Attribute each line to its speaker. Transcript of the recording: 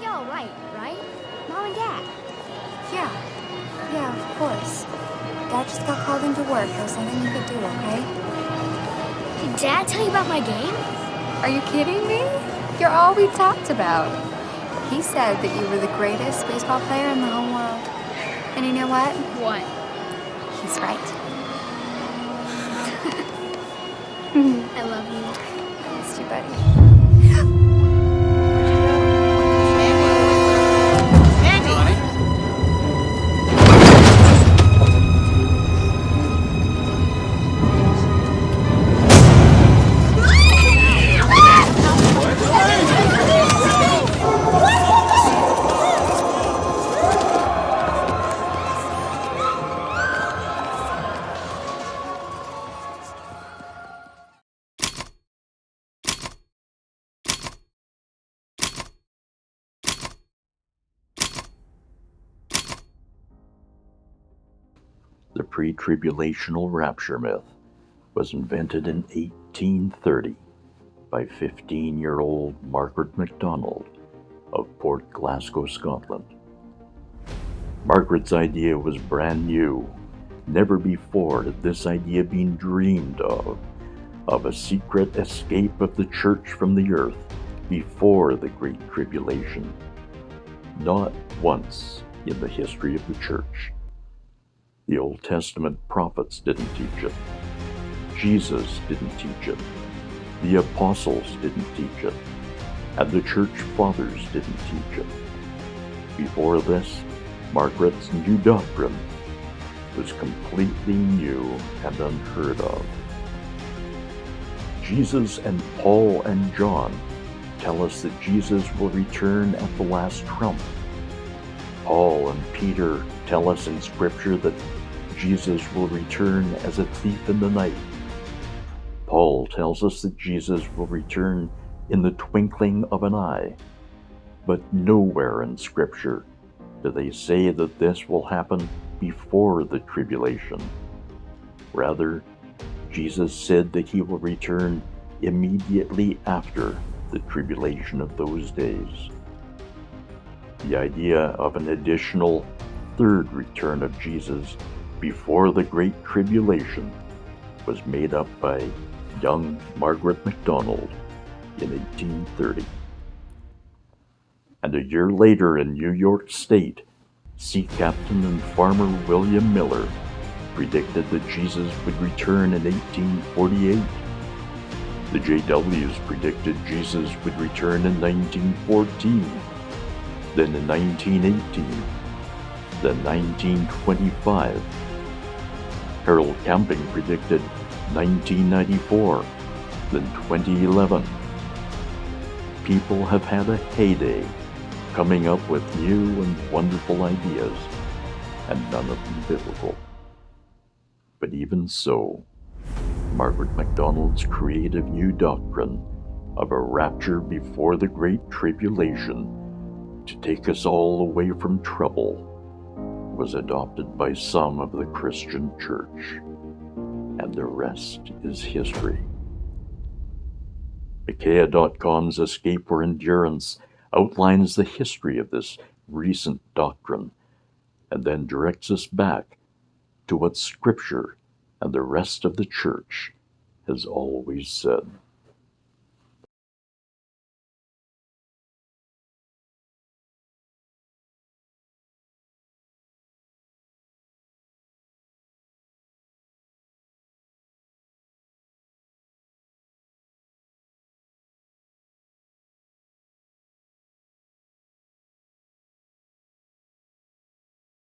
Speaker 1: be alright, right? Mom and Dad?
Speaker 2: Yeah, of course. Dad just got called into work. There's nothing you could do, okay?
Speaker 1: Did Dad tell you about my game?
Speaker 2: Are you kidding me? You're all we talked about. He said that you were the greatest baseball player in the whole world. And you know what?
Speaker 1: What?
Speaker 2: He's right.
Speaker 1: I love you.
Speaker 2: Miss you, buddy.
Speaker 3: The pre-tribulational rapture myth was invented in 1830 by 15-year-old Margaret MacDonald of Port Glasgow, Scotland. Margaret's idea was brand new. Never before had this idea been dreamed of a secret escape of the church from the earth before the Great Tribulation. Not once in the history of the church. The Old Testament prophets didn't teach it. Jesus didn't teach it. The apostles didn't teach it. And the church fathers didn't teach it. Before this, Margaret's new doctrine was completely new and unheard of. Jesus and Paul and John tell us that Jesus will return at the last trump. Paul and Peter tell us in Scripture that Jesus will return as a thief in the night. Paul tells us that Jesus will return in the twinkling of an eye. But nowhere in Scripture do they say that this will happen before the tribulation. Rather, Jesus said that he will return immediately after the tribulation of those days. The idea of an additional third return of Jesus before the Great Tribulation was made up by young Margaret MacDonald in 1830. And a year later in New York State, sea captain and farmer William Miller predicted that Jesus would return in 1848. The JWs predicted Jesus would return in 1914, then in 1918, then 1925. Harold Camping predicted 1994, then 2011. People have had a heyday coming up with new and wonderful ideas, and none of them biblical. But even so, Margaret MacDonald's creative new doctrine of a rapture before the Great Tribulation to take us all away from trouble was adopted by some of the Christian church, and the rest is history. MICAIAH.com's Escape or Endurance outlines the history of this recent doctrine, and then directs us back to what Scripture and the rest of the church has always said.